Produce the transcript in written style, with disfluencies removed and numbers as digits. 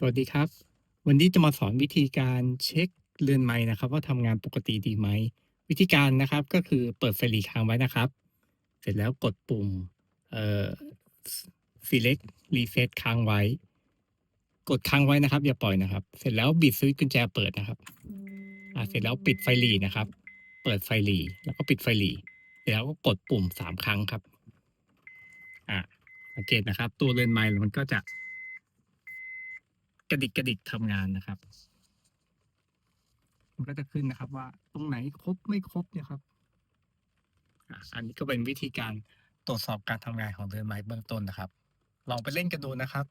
สวัสดีครับวันนี้จะมาสอนวิธีการเช็คเรือนไม้นะครับว่าทำงานปกติดีไหมวิธีการนะครับก็คือเปิดไฟหลีค้างไว้นะครับเสร็จแล้วกดปุ่มเอ่อ select reset ค้างไว้กดค้างไว้นะครับอย่าปล่อยนะครับเสร็จแล้วบิดสวิตช์กุญแจเปิดนะครับเสร็จแล้วปิดไฟหลีนะครับเปิดไฟหลีแล้วก็ปิดไฟหลีเสร็จแล้วก็กดปุ่ม3 ครั้งครับอ่าสังเกตนะครับตัวเรือนไม้มันก็จะกระดิกกระดิกทำงานนะครับ มันก็จะขึ้นนะครับว่าตรงไหนครบไม่ครบเนี่ยครับอันนี้ก็เป็นวิธีการตรวจสอบการทำงานของเรือนไม้เบื้องต้นนะครับลองไปเล่นกันดูนะครับ